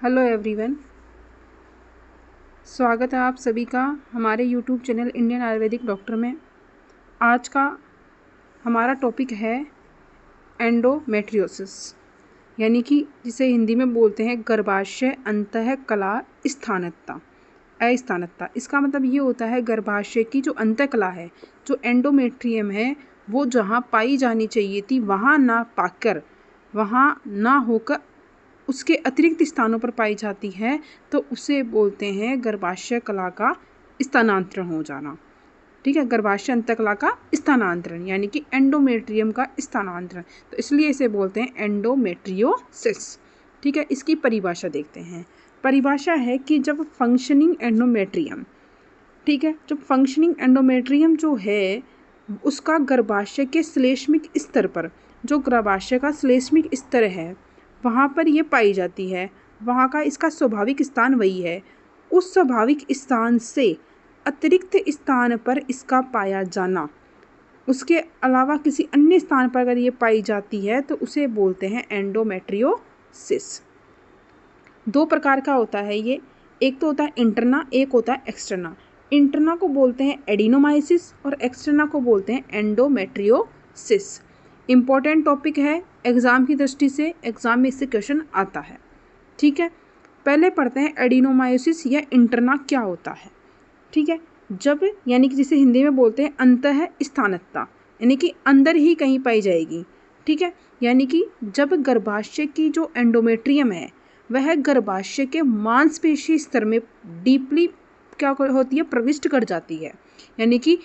Hello everyone, स्वागत है आप सभी का हमारे YouTube channel Indian Ayurvedic doctor में। आज का हमारा टॉपिक है एंडोमेट्रियोसिस, यानी कि जिसे हिंदी में बोलते हैं गर्भाशय अंतःकला स्थानकता, अस्थानकता। इसका मतलब ये होता है गर्भाशय की जो अंतःकला है, जो एंडोमेट्रियम है, वो जहाँ पाई जानी चाहिए थी वहाँ ना पाकर, वहाँ ना होकर उसके अतिरिक्त स्थानों पर पाई जाती है, तो उसे बोलते हैं गर्भाशय कला का स्थानांतरण हो जाना। ठीक है, गर्भाशय अंतःकला का स्थानांतरण यानी कि एंडोमेट्रियम का स्थानांतरण, तो इसलिए इसे बोलते हैं एंडोमेट्रियोसिस। ठीक है, इसकी परिभाषा देखते हैं। परिभाषा है कि जब फंक्शनिंग एंडोमेट्रियम, ठीक है, जब फंक्शनिंग एंडोमेट्रियम जो है उसका गर्भाशय के श्लेष्मिक स्तर पर, जो गर्भाशय का श्लेष्मिक स्तर है वहाँ पर ये पाई जाती है, वहाँ का इसका स्वाभाविक स्थान वही है, उस स्वाभाविक स्थान से अतिरिक्त स्थान पर इसका पाया जाना, उसके अलावा किसी अन्य स्थान पर अगर ये पाई जाती है तो उसे बोलते हैं एंडोमेट्रियोसिस। दो प्रकार का होता है ये, एक तो होता है इंटरना, एक होता है एक्सटर्ना। इंटरना को बोलते हैं एडिनोमाइसिस और एक्सटर्ना को बोलते हैं एंडोमेट्रियोसिस। इम्पॉर्टेंट टॉपिक है, एग्ज़ाम की दृष्टि से एग्ज़ाम में इससे क्वेश्चन आता है। ठीक है, पहले पढ़ते हैं एडिनोमायोसिस या इंटरना क्या होता है। ठीक है, जब यानी कि जिसे हिंदी में बोलते हैं अंतः स्थानकता, यानी कि अंदर ही कहीं पाई जाएगी। ठीक है, यानी कि जब गर्भाशय की जो एंडोमेट्रियम है वह गर्भाशय के मांसपेशी स्तर में डीपली क्या होती है, प्रविष्ट कर जाती है। यानी कि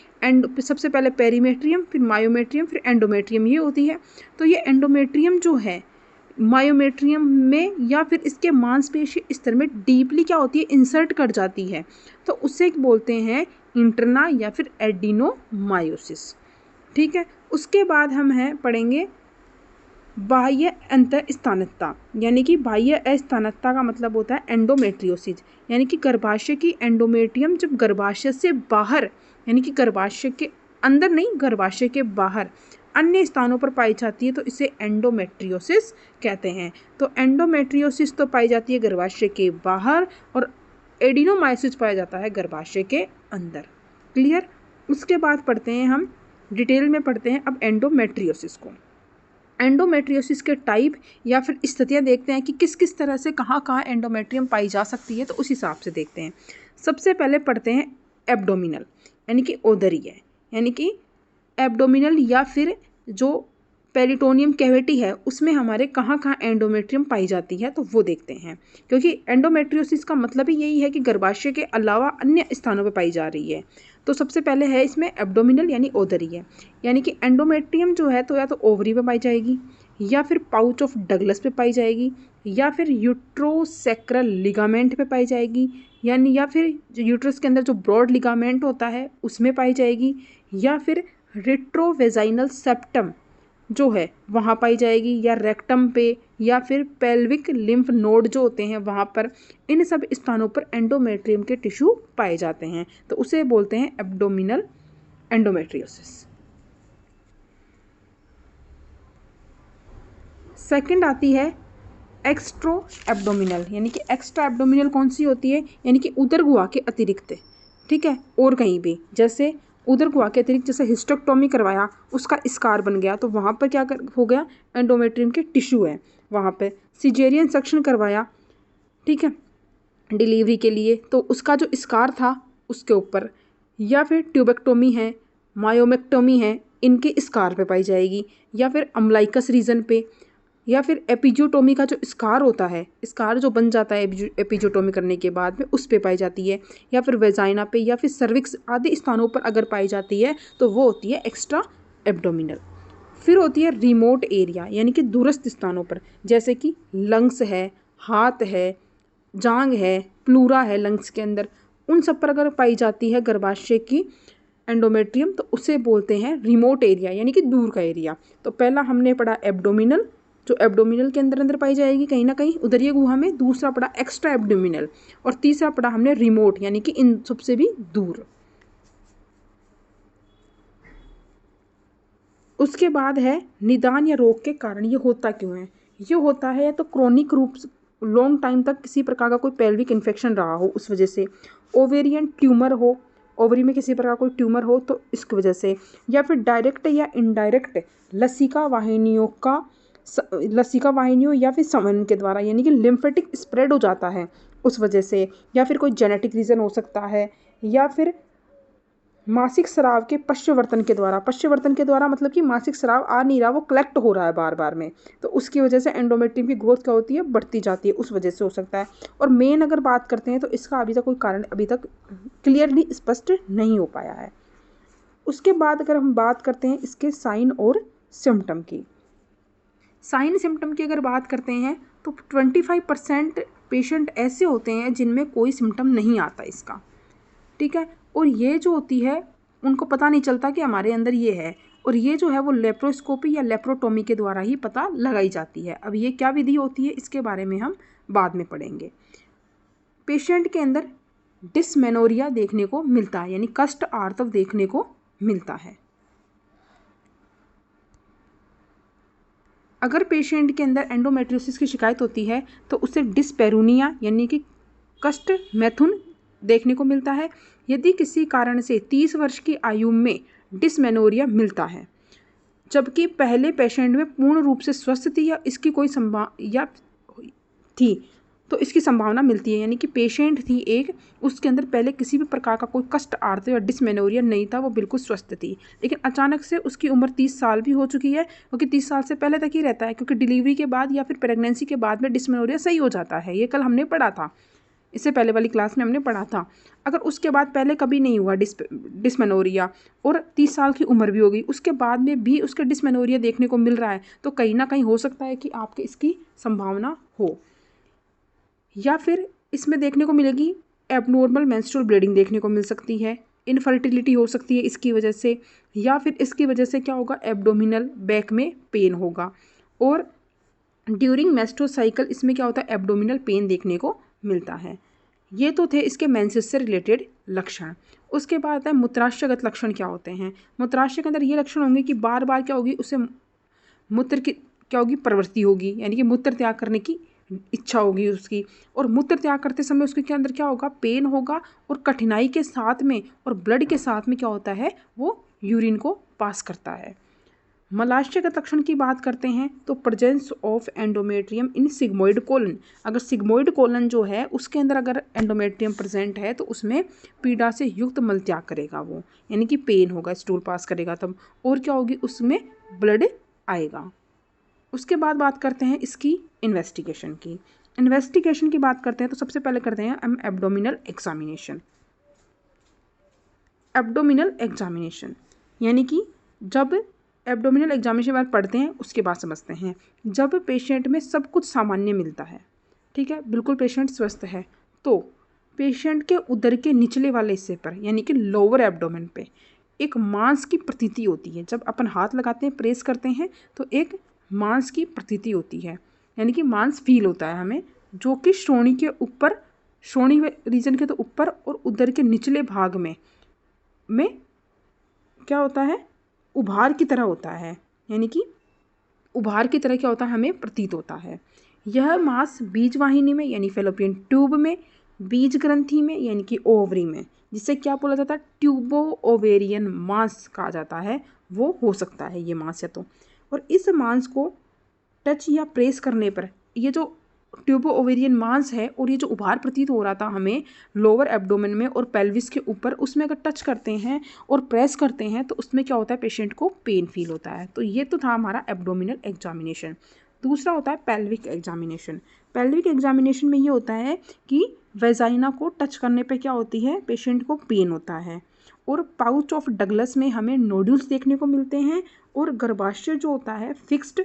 सबसे पहले पेरीमेट्रियम, फिर मायोमेट्रियम, फिर एंडोमेट्रियम ये होती है। तो ये एंडोमेट्रियम जो है मायोमेट्रियम में या फिर इसके मांसपेशी स्तर में डीपली क्या होती है, इंसर्ट कर जाती है, तो उसे बोलते हैं इंटरना या फिर एडिनोमायोसिस। ठीक है, उसके बाद हम पढ़ेंगे बाह्य अंतःस्थानकता, यानी कि बाह्य अस्थानकता का मतलब होता है एंडोमेट्रियोसिस, यानी कि गर्भाशय की एंडोमेट्रियम जब गर्भाशय से बाहर, यानी कि गर्भाशय के अंदर नहीं, गर्भाशय के बाहर अन्य स्थानों पर पाई जाती है तो इसे एंडोमेट्रियोसिस कहते हैं। तो एंडोमेट्रियोसिस तो पाई जाती है गर्भाशय के बाहर और एडिनोमायोसिस पाया जाता है गर्भाशय के अंदर। क्लियर। उसके बाद पढ़ते हैं हम, डिटेल में पढ़ते हैं अब एंडोमेट्रियोसिस को। एंडोमेट्रियोसिस के टाइप या फिर स्थितियाँ देखते हैं कि किस किस तरह से कहाँ कहाँ एंडोमेट्रियम पाई जा सकती है, तो उस हिसाब से देखते हैं। सबसे पहले पढ़ते हैं एब्डोमिनल, यानी कि ओदरीय, यानी कि एब्डोमिनल या फिर जो पेरिटोनियम कैविटी है उसमें हमारे कहाँ कहाँ एंडोमेट्रियम पाई जाती है, तो वो देखते हैं। क्योंकि एंडोमेट्रियोसिस का मतलब ही यही है कि गर्भाशय के अलावा अन्य स्थानों पर पाई जा रही है। तो सबसे पहले है इसमें एब्डोमिनल यानी ओदरीय, यानी कि एंडोमेट्रियम जो है तो या तो ओवरी पे पाई जाएगी, या फिर पाउच ऑफ डगलस पे पाई जाएगी, या फिर यूट्रोसेक्रल लिगामेंट पे पाई जाएगी, यानी या फिर जो यूट्रस के अंदर जो ब्रॉड लिगामेंट होता है उसमें पाई जाएगी, या फिर रेट्रोवेजाइनल सेप्टम जो है वहाँ पाई जाएगी, या रेक्टम पे, या फिर पेल्विक लिम्फ नोड जो होते हैं वहाँ पर। इन सब स्थानों पर एंडोमेट्रियम के टिश्यू पाए जाते हैं, तो उसे बोलते हैं एब्डोमिनल एंडोमेट्रियोसिस। सेकंड आती है एक्स्ट्रो एब्डोमिनल, यानी कि एक्स्ट्रा एब्डोमिनल कौन सी होती है, यानी कि उदर गुहा के अतिरिक्त। ठीक है, और कहीं भी जैसे उदर गुहा के अतिरिक्त जैसे हिस्टेक्टोमी करवाया, उसका स्कार बन गया, तो वहाँ पर क्या हो गया, एंडोमेट्रियम के टिश्यू है वहाँ पे। सिजेरियन सेक्शन करवाया, ठीक है, डिलीवरी के लिए, तो उसका जो स्कार था उसके ऊपर, या फिर ट्यूबेक्टोमी है, मायोमेक्टोमी है, इनके स्कार पे पाई जाएगी, या फिर अम्लाइकस रीजन पे, या फिर एपिजोटोमी का जो स्कार होता है, स्कार जो बन जाता है एपिजोटोमी करने के बाद में, उस पे पाई जाती है, या फिर वेजाइना पे, या फिर सर्विक्स आदि स्थानों पर अगर पाई जाती है तो वो होती है एक्स्ट्रा एब्डोमिनल। फिर होती है रिमोट एरिया, यानी कि दूरस्थ स्थानों पर, जैसे कि लंग्स है, हाथ है, जांग है, प्लूरा है लंग्स के अंदर, उन सब पर अगर पाई जाती है गर्भाशय की एंडोमेट्रियम तो उसे बोलते हैं रिमोट एरिया, यानी कि दूर का एरिया। तो पहला हमने पढ़ा एब्डोमिनल, जो एब्डोमिनल के अंदर अंदर पाई जाएगी कहीं ना कहीं उदरीय गुहा में, दूसरा पढ़ा एक्स्ट्रा एब्डोमिनल, और तीसरा पढ़ा हमने रिमोट, यानी कि इन सबसे भी दूर। उसके बाद है निदान या रोग के कारण, ये होता क्यों है। ये होता है तो क्रोनिक रूप लॉन्ग टाइम तक किसी प्रकार का कोई पेल्विक इन्फेक्शन रहा हो उस वजह से, ओवेरियन ट्यूमर हो, ओवरी में किसी प्रकार कोई ट्यूमर हो तो इसकी वजह से, या फिर डायरेक्ट या इनडायरेक्ट लसिका वाहिनियों या फिर संवहन के द्वारा, यानी कि लिम्फेटिक स्प्रेड हो जाता है उस वजह से, या फिर कोई जेनेटिक रीज़न हो सकता है, या फिर मासिक स्राव के पश्चवर्तन के द्वारा मतलब कि मासिक स्राव आ नहीं रहा, वो कलेक्ट हो रहा है बार बार में, तो उसकी वजह से एंडोमेट्रियम की ग्रोथ क्या होती है, बढ़ती जाती है, उस वजह से हो सकता है। और मेन अगर बात करते हैं तो इसका अभी तक कोई कारण अभी तक क्लियरली स्पष्ट नहीं हो पाया है। उसके बाद अगर हम बात करते हैं इसके साइन और सिम्टम की, साइन सिम्टम की अगर बात करते हैं तो 25% पेशेंट ऐसे होते हैं जिनमें कोई सिम्टम नहीं आता इसका, ठीक है, और ये जो होती है उनको पता नहीं चलता कि हमारे अंदर ये है, और ये जो है वो लेप्रोस्कोपी या लेप्रोटोमी के द्वारा ही पता लगाई जाती है। अब ये क्या विधि होती है इसके बारे में हम बाद में पढ़ेंगे। पेशेंट के अंदर डिस्मेनोरिया देखने को मिलता है, यानी कष्ट आर्तव देखने को मिलता है। अगर पेशेंट के अंदर एंडोमेट्रियोसिस की शिकायत होती है तो उसे डिस्पेरूनिया यानी कि कष्ट मैथुन देखने को मिलता है। यदि किसी कारण से 30 वर्ष की आयु में डिस्मेनोरिया मिलता है, जबकि पहले पेशेंट में पूर्ण रूप से स्वस्थ थी या इसकी कोई तो इसकी संभावना मिलती है, यानी कि पेशेंट थी एक, उसके अंदर पहले किसी भी प्रकार का कोई कष्ट आर्तव या डिस्मेनोरिया नहीं था, वो बिल्कुल स्वस्थ थी, लेकिन अचानक से उसकी उम्र 30 साल भी हो चुकी है, क्योंकि 30 साल से पहले तक ही रहता है, क्योंकि डिलीवरी के बाद या फिर प्रेगनेंसी के बाद में डिस्मेनोरिया सही हो जाता है, ये कल हमने पढ़ा था, इससे पहले वाली क्लास में हमने पढ़ा था। अगर उसके बाद पहले कभी नहीं हुआ डिस्मेनोरिया और 30 साल की उम्र भी हो गई, उसके बाद में भी उसके डिस्मेनोरिया देखने को मिल रहा है, तो कहीं ना कहीं हो सकता है कि आपके इसकी संभावना हो। या फिर इसमें देखने को मिलेगी एबनॉर्मल मेंस्ट्रुअल ब्लीडिंग देखने को मिल सकती है, इनफर्टिलिटी हो सकती है इसकी वजह से, या फिर इसकी वजह से क्या होगा, एब्डोमिनल बैक में पेन होगा, और ड्यूरिंग मेंस्ट्रुअल साइकिल इसमें क्या होता है, एब्डोमिनल पेन देखने को मिलता है। ये तो थे इसके मेंसेस से रिलेटेड लक्षण। उसके बाद है मूत्राशयगत लक्षण क्या होते हैं। मूत्राशय के अंदर ये लक्षण होंगे कि बार बार क्या होगी, उसे मूत्र की क्या होगी, प्रवृत्ति होगी, यानी कि मूत्र त्याग करने की इच्छा होगी उसकी, और मूत्र त्याग करते समय उसके अंदर क्या होगा, पेन होगा, और कठिनाई के साथ में और ब्लड के साथ में क्या होता है, वो यूरिन को पास करता है। मलाशय के लक्षण की बात करते हैं तो presence of endometrium in sigmoid colon. अगर सिग्मोइड कोलन जो है उसके अंदर अगर एंडोमेट्रियम प्रेजेंट है तो उसमें पीड़ा से युक्त मल त्याग करेगा वो, यानी कि पेन होगा, स्टूल पास करेगा तब, और क्या होगी, उसमें ब्लड आएगा। उसके बाद बात करते हैं इसकी इन्वेस्टिगेशन की। इन्वेस्टिगेशन की बात करते हैं तो सबसे पहले करते हैं हम एब्डोमिनल एग्जामिनेशन। एब्डोमिनल एग्जामिनेशन यानी कि जब एब्डोमिनल एग्जामिनेशन बार पढ़ते हैं उसके बाद समझते हैं, जब पेशेंट में सब कुछ सामान्य मिलता है, ठीक है, बिल्कुल पेशेंट स्वस्थ है, तो पेशेंट के उदर के निचले वाले हिस्से पर यानी कि लोअर एब्डोमेन पे एक मांस की प्रतीति होती है। जब अपन हाथ लगाते हैं, प्रेस करते हैं, तो एक मांस की प्रतीति होती है, यानी कि मांस फील होता है हमें, जो कि श्रोणी के ऊपर, श्रोणी रीजन के तो ऊपर और उदर के निचले भाग में क्या होता है, उभार की तरह होता है, यानी कि उभार की तरह क्या होता है, हमें प्रतीत होता है। यह मांस बीजवाहिनी में यानी फेलोपियन ट्यूब में, बीज ग्रंथि में यानी कि ओवरी में, जिसे क्या बोला जाता है, ट्यूबो ओवेरियन मांस कहा जाता है, वो हो सकता है ये मांस या तो। और इस मांस को टच या प्रेस करने पर ये जो ट्यूबो ओवेरियन मांस है और ये जो उभार प्रतीत हो रहा था हमें लोअर एब्डोमेन में और पेल्विस के ऊपर, उसमें अगर टच करते हैं और प्रेस करते हैं तो उसमें क्या होता है, पेशेंट को पेन फील होता है। तो ये तो था हमारा एब्डोमिनल एग्जामिनेशन। दूसरा होता है पेल्विक एग्जामिनेशन। पेल्विक एग्जामिनेशन में ये होता है कि वेजाइना को टच करने पे क्या होती है, पेशेंट को पेन होता है, और पाउच ऑफ डगलस में हमें नोड्यूल्स देखने को मिलते हैं, और गर्भाशय जो होता है फिक्स्ड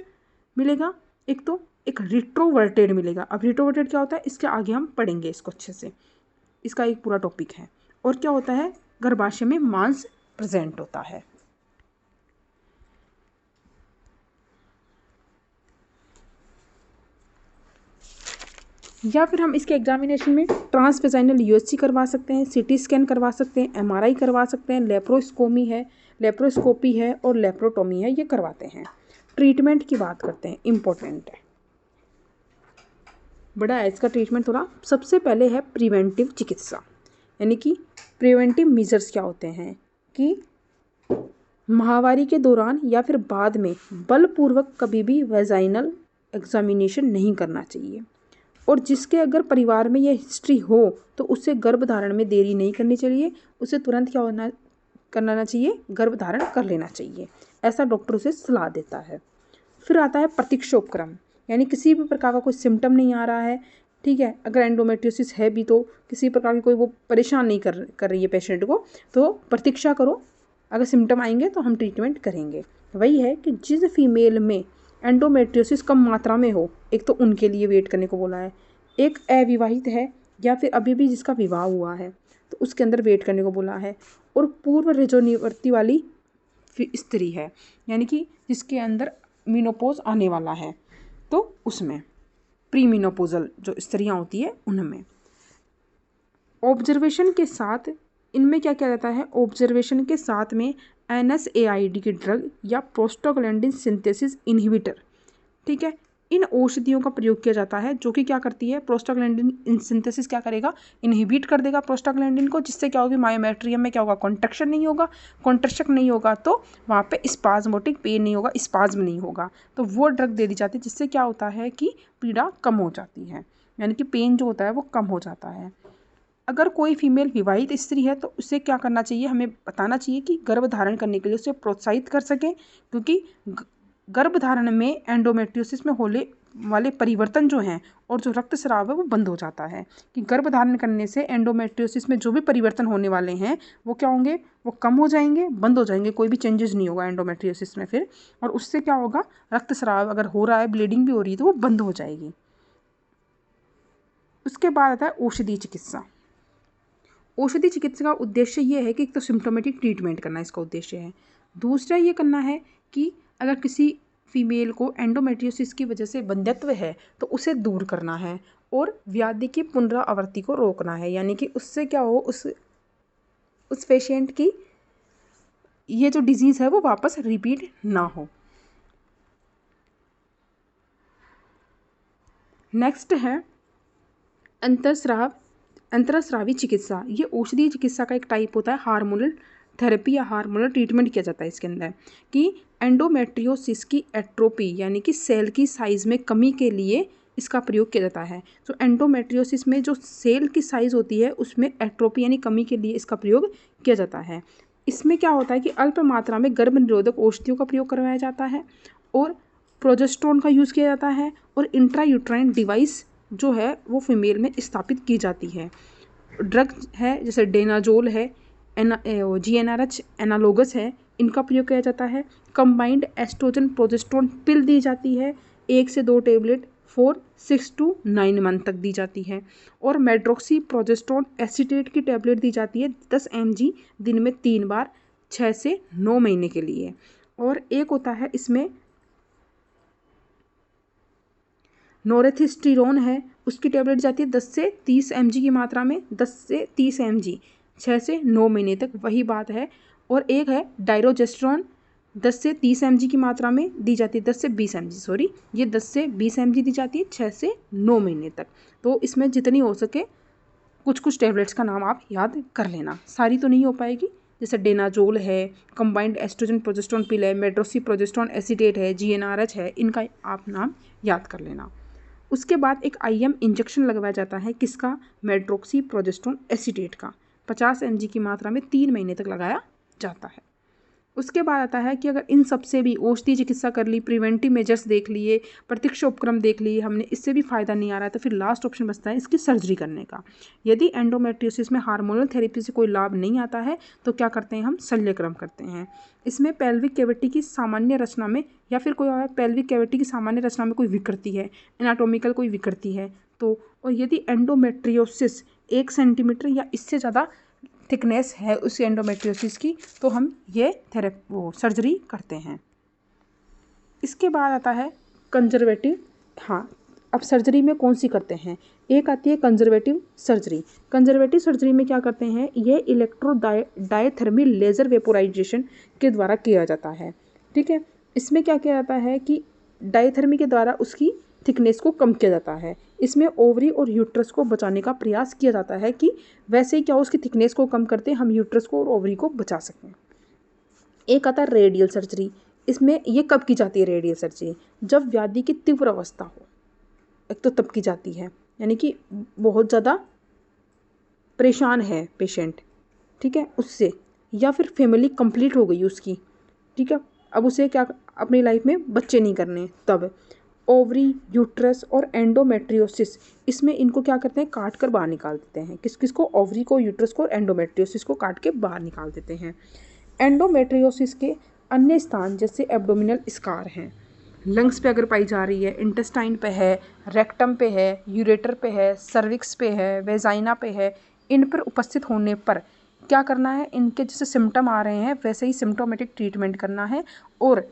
मिलेगा, एक रिट्रोवर्टेड मिलेगा। अब रिट्रोवर्टेड क्या होता है, इसके आगे हम पढ़ेंगे इसको अच्छे से, इसका एक पूरा टॉपिक है। और क्या होता है, गर्भाशय में मांस प्रेजेंट होता है। या फिर हम इसके एग्जामिनेशन में ट्रांसवेजाइनल यूएसजी करवा सकते हैं, सीटी स्कैन करवा सकते हैं, एमआरआई करवा सकते हैं, लेप्रोस्कोपी है और लेप्रोटोमी है, ये करवाते हैं। ट्रीटमेंट की बात करते हैं, इम्पोर्टेंट है। बड़ा है इसका ट्रीटमेंट थोड़ा। सबसे पहले है प्रिवेंटिव चिकित्सा, यानी कि प्रिवेंटिव मेजर्स क्या होते हैं कि महामारी के दौरान या फिर बाद में बलपूर्वक कभी भी वेजाइनल एग्जामिनेशन नहीं करना चाहिए, और जिसके अगर परिवार में यह हिस्ट्री हो तो उससे गर्भधारण में देरी नहीं करनी चाहिए, उसे तुरंत क्या करना चाहिए, गर्भधारण कर लेना चाहिए, ऐसा डॉक्टर उसे सलाह देता है। फिर आता है प्रतीक्षा उपक्रम, यानी किसी भी प्रकार का कोई सिम्टम नहीं आ रहा है, ठीक है, अगर एंडोमेट्रियोसिस है भी तो किसी प्रकार की कोई वो परेशान नहीं कर रही है पेशेंट को, तो प्रतीक्षा करो, अगर सिम्टम आएंगे तो हम ट्रीटमेंट करेंगे। वही है कि जिस फीमेल में एंडोमेट्रियोसिस कम मात्रा में हो, एक तो उनके लिए वेट करने को बोला है, एक अविवाहित है या फिर अभी भी जिसका विवाह हुआ है तो उसके अंदर वेट करने को बोला है, और पूर्व रजोनिवृत्ति वाली स्त्री है, यानी कि जिसके अंदर मीनोपॉज आने वाला है तो उसमें, प्री मीनोपोजल जो स्त्रियां होती है उनमें। ऑब्जर्वेशन के साथ इनमें क्या किया जाता है, ऑब्जर्वेशन के साथ में NSAID की ड्रग या प्रोस्टाग्लैंडिन सिंथेसिस इनहिबिटर, ठीक है, इन औषधियों का प्रयोग किया जाता है, जो कि क्या करती है, प्रोस्टाग्लैंडिन सिंथेसिस क्या करेगा, इनहिबिट कर देगा प्रोस्टाग्लैंडिन को, जिससे क्या होगी, मायोमेट्रियम में क्या होगा, कॉन्ट्रैक्शन नहीं होगा, कॉन्ट्रैक्शन नहीं होगा तो वहाँ पे स्पाज्मोटिक पेन नहीं होगा, स्पाज्म नहीं होगा, तो वो ड्रग दे दी जाती है, जिससे क्या होता है कि पीड़ा कम हो जाती है, यानी कि पेन जो होता है वो कम हो जाता है। अगर कोई फीमेल विवाहित स्त्री है तो उसे क्या करना चाहिए, हमें बताना चाहिए कि गर्भधारण करने के लिए उसे प्रोत्साहित कर सकें, क्योंकि गर्भधारण में एंडोमेट्रियोसिस में होने वाले परिवर्तन जो हैं और जो रक्तस्राव है वो बंद हो जाता है, कि गर्भधारण करने से एंडोमेट्रियोसिस में जो भी परिवर्तन होने वाले हैं वो क्या होंगे, वो कम हो जाएंगे, बंद हो जाएंगे, कोई भी चेंजेस नहीं होगा एंडोमेट्रियोसिस में फिर, और उससे क्या होगा, रक्तस्राव अगर हो रहा है, ब्लीडिंग भी हो रही है तो वो बंद हो जाएगी। उसके बाद आता है औषधि चिकित्सा। औषधि चिकित्सा का उद्देश्य ये है कि एक तो सिम्टोमेटिक ट्रीटमेंट करना इसका उद्देश्य है, दूसरा ये करना है कि अगर किसी फीमेल को एंडोमेट्रियोसिस की वजह से वंध्यत्व है तो उसे दूर करना है, और व्याधि की पुनरावृत्ति को रोकना है, यानी कि उससे क्या हो, उस पेशेंट की ये जो डिजीज़ है वो वापस रिपीट ना हो। नेक्स्ट है अंतरस्रावी चिकित्सा। ये औषधीय चिकित्सा का एक टाइप होता है, हार्मोनल थेरेपी या हार्मोनल ट्रीटमेंट किया जाता है इसके अंदर, कि एंडोमेट्रियोसिस की एट्रोपी यानी कि सेल की साइज़ में कमी के लिए इसका प्रयोग किया जाता है। तो एंडोमेट्रियोसिस में जो सेल की साइज़ होती है उसमें एट्रोपी यानी कमी के लिए इसका प्रयोग किया जाता है। इसमें क्या होता है कि अल्प मात्रा में गर्भ निरोधक औषधियों का प्रयोग करवाया जाता है, और प्रोजेस्टेरोन का यूज़ किया जाता है, और इंट्रायूट्राइन डिवाइस जो है वो फीमेल में स्थापित की जाती है। ड्रग है जैसे डेनाजोल है, GnRH एनालोगस है, इनका प्रयोग किया जाता है। कंबाइंड एस्ट्रोजन प्रोजेस्टेरोन पिल दी जाती है, 1 से 2 टेबलेट 6 to 9 मंथ तक दी जाती है, और मेड्रोक्सी प्रोजेस्टेरोन एसीटेट की टेबलेट दी जाती है 10 mg दिन में 3 बार 6 से 9 महीने के लिए। और एक होता है इसमें नोरेथिस्टिरोन है, उसकी टेबलेट जाती है 10 से 30 mg की मात्रा में, 10 से 30 mg 6 से 9 महीने तक, वही बात है। और एक है डायरोजेस्ट्रॉन, 10 से 30 mg की मात्रा में दी जाती है, 10 से 20 mg सॉरी, ये 10 से 20 mg दी जाती है 6 से 9 महीने तक। तो इसमें जितनी हो सके कुछ टेबलेट्स का नाम आप याद कर लेना, सारी तो नहीं हो पाएगी, जैसे डेनाजोल है, कंबाइंड एस्ट्रोजन प्रोजेस्टेरोन पिल है, मेड्रोक्सी प्रोजेस्टेरोन एसीटेट है, GnRH है, इनका आप नाम याद कर लेना। उसके बाद एक IM इंजेक्शन लगवाया जाता है, किसका, मेड्रोक्सी प्रोजेस्टेरोन एसीटेट का, 50 mg की मात्रा में 3 महीने तक लगाया जाता है। उसके बाद आता है कि अगर इन सब से भी औषधि चिकित्सा कर ली, प्रिवेंटिव मेजर्स देख लिए, प्रत्यक्ष उपक्रम देख लिए हमने, इससे भी फ़ायदा नहीं आ रहा है, तो फिर लास्ट ऑप्शन बचता है इसकी सर्जरी करने का। यदि एंडोमेट्रियोसिस में हार्मोनल थेरेपी से कोई लाभ नहीं आता है तो क्या करते हैं, हम शल्यक्रम करते हैं। इसमें पेल्विक कैविटी की सामान्य रचना में या फिर कोई पेल्विक कैविटी की सामान्य रचना में कोई विकृति है, एनाटोमिकल कोई विकृति है तो, और यदि एंडोमेट्रियोसिस 1 सेंटीमीटर या इससे ज़्यादा थिकनेस है उस एंडोमेट्रियोसिस की, तो हम ये सर्जरी करते हैं। इसके बाद आता है कंजर्वेटिव। हाँ, अब सर्जरी में कौन सी करते हैं, एक आती है कंजर्वेटिव सर्जरी। कंजर्वेटिव सर्जरी में क्या करते हैं, ये इलेक्ट्रो डायथर्मी लेज़र वेपोराइजेशन के द्वारा किया जाता है, ठीक है। इसमें क्या किया जाता है कि डायथर्मी के द्वारा उसकी थिकनेस को कम किया जाता है। इसमें ओवरी और यूट्रस को बचाने का प्रयास किया जाता है कि वैसे ही क्या उसकी थिकनेस को कम करते हम यूट्रस को और ओवरी को बचा सकें। एक आता है रेडियल सर्जरी। इसमें ये कब की जाती है रेडियल सर्जरी? जब व्याधि की तीव्र अवस्था हो, एक तो तब की जाती है, यानी कि बहुत ज़्यादा परेशान है पेशेंट, ठीक है, उससे, या फिर फैमिली कंप्लीट हो गई उसकी, ठीक है, अब उसे क्या अपनी लाइफ में बच्चे नहीं करने, तब ओवरी, यूट्रस और एंडोमेट्रियोसिस, इसमें इनको क्या करते हैं, काट कर बाहर निकाल देते हैं। किस किस को? ओवरी को, यूट्रस को और एंडोमेट्रियोसिस को काट के बाहर निकाल देते हैं। एंडोमेट्रियोसिस के अन्य स्थान जैसे एब्डोमिनल स्कार हैं, लंग्स पे अगर पाई जा रही है, इंटेस्टाइन पे है, रेक्टम पे है, यूरेटर पे है, सर्विक्स पे है, वेजाइना पे है, इन पर उपस्थित होने पर क्या करना है, इनके जैसे सिम्टम आ रहे हैं वैसे ही सिम्टोमेटिक ट्रीटमेंट करना है। और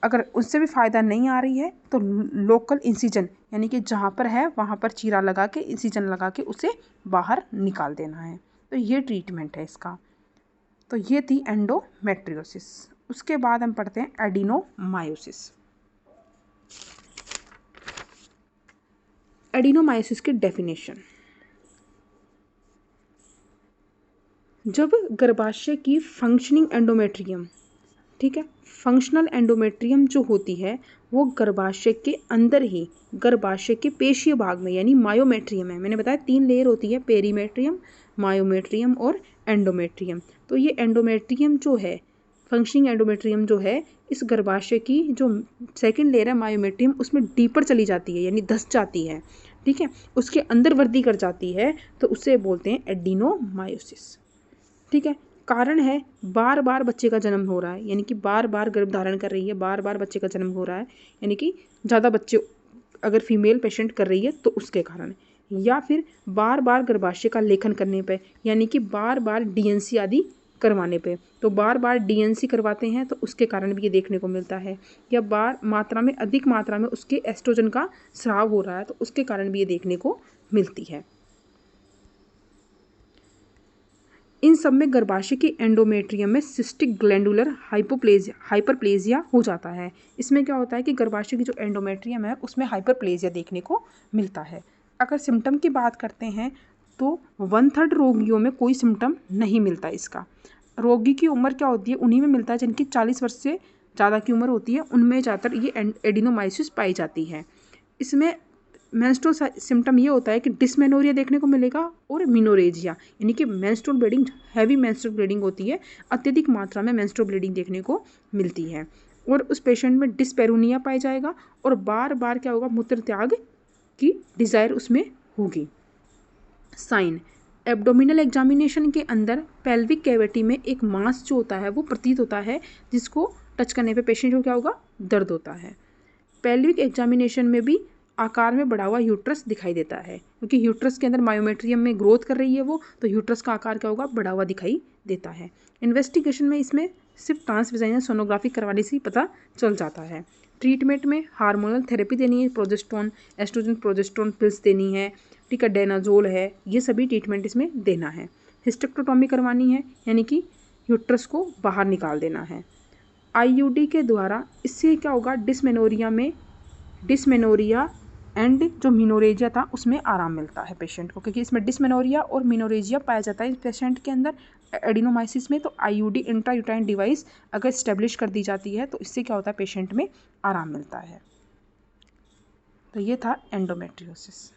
अगर उससे भी फ़ायदा नहीं आ रही है तो लोकल इंसिजन, यानी कि जहाँ पर है वहाँ पर चीरा लगा के, इंसिजन लगा के उसे बाहर निकाल देना है। तो ये ट्रीटमेंट है इसका। तो ये थी एंडोमेट्रियोसिस। उसके बाद हम पढ़ते हैं एडिनोमायोसिस। एडिनोमायोसिस की डेफिनेशन, जब गर्भाशय की फंक्शनिंग एंडोमेट्रियम, ठीक है, फंक्शनल एंडोमेट्रियम जो होती है वो गर्भाशय के अंदर ही, गर्भाशय के पेशीय भाग में, यानी मायोमेट्रियम है। मैंने बताया 3 लेयर होती है, पेरीमेट्रियम, मायोमेट्रियम और एंडोमेट्रियम। तो ये एंडोमेट्रियम जो है, फंक्शनिंग एंडोमेट्रियम जो है, इस गर्भाशय की जो सेकेंड लेयर है मायोमेट्रियम, उसमें डीपर चली जाती है, यानी धस जाती है, ठीक है, उसके अंदर वृद्धि कर जाती है, तो उसे बोलते हैं एडिनोमायोसिस, ठीक है। कारण है बार बार बच्चे का जन्म हो रहा है, यानी कि बार बार गर्भ धारण कर रही है, बार बार बच्चे का जन्म हो रहा है, यानी कि ज़्यादा बच्चे अगर फीमेल पेशेंट कर रही है तो उसके कारण, या फिर बार बार गर्भाशय का लेखन करने पे, यानी कि बार बार डीएनसी आदि करवाने पे, तो बार बार डीएनसी करवाते हैं तो उसके कारण भी ये देखने को मिलता है, या बार मात्रा में, अधिक मात्रा में उसके एस्ट्रोजन का स्राव हो रहा है तो उसके कारण भी ये देखने को मिलती है। इन सब में गर्भाशय की एंडोमेट्रियम में सिस्टिक ग्लैंडुलर हाइपरप्लेजिया हो जाता है। इसमें क्या होता है कि गर्भाशय की जो एंडोमेट्रियम है उसमें हाइपरप्लेजिया देखने को मिलता है। अगर सिम्टम की बात करते हैं तो 1/3 रोगियों में कोई सिम्टम नहीं मिलता इसका। रोगी की उम्र क्या होती है, उन्हीं में मिलता है जिनकी 40 वर्ष से ज़्यादा की उम्र होती है, उनमें ज़्यादातर ये एडिनोमायोसिस पाई जाती है। इसमें मेंस्ट्रुअल सिम्टम ये होता है कि डिस्मेनोरिया देखने को मिलेगा और मिनोरेजिया, यानी कि menstrual bleeding, heavy menstrual bleeding होती है, अत्यधिक मात्रा में मेंस्ट्रुअल ब्लीडिंग देखने को मिलती है। और उस पेशेंट में डिस्पेरूनिया पाया जाएगा और बार बार क्या होगा, मूत्र त्याग की डिज़ायर उसमें होगी। साइन, एब्डोमिनल एग्जामिनेशन के अंदर पेल्विक कैविटी में एक मांस जो होता है वो प्रतीत होता है, जिसको टच करने पे पेशेंट को क्या होगा, दर्द होता है। पेल्विक एग्जामिनेशन में भी आकार में बढ़ा हुआ यूट्रस दिखाई देता है, क्योंकि यूट्रस के अंदर मायोमेट्रियम में ग्रोथ कर रही है वो, तो यूट्रस का आकार क्या होगा, बढ़ा हुआ दिखाई देता है। इन्वेस्टिगेशन में इसमें सिर्फ ट्रांसवेजाइनल सोनोग्राफी करवाने से ही पता चल जाता है। ट्रीटमेंट में हार्मोनल थेरेपी देनी है, प्रोजेस्टेरोन, एस्ट्रोजन प्रोजेस्टेरोन पिल्स देनी है, ठीक है, डेनाजोल है, ये सभी ट्रीटमेंट इसमें देना है। हिस्टेक्टोटॉमी करवानी है, यानी कि यूट्रस को बाहर निकाल देना है आईयूडी के द्वारा। इससे क्या होगा, डिस्मेनोरिया एंड जो मिनोरेजिया था उसमें आराम मिलता है पेशेंट को, क्योंकि इसमें डिस्मेनोरिया और मिनोरेजिया पाया जाता है इस पेशेंट के अंदर एडिनोमायोसिस में। तो आईयूडी, इंट्रायूटाइन डिवाइस, अगर स्टेब्लिश कर दी जाती है तो इससे क्या होता है, पेशेंट में आराम मिलता है। तो ये था एंडोमेट्रियोसिस।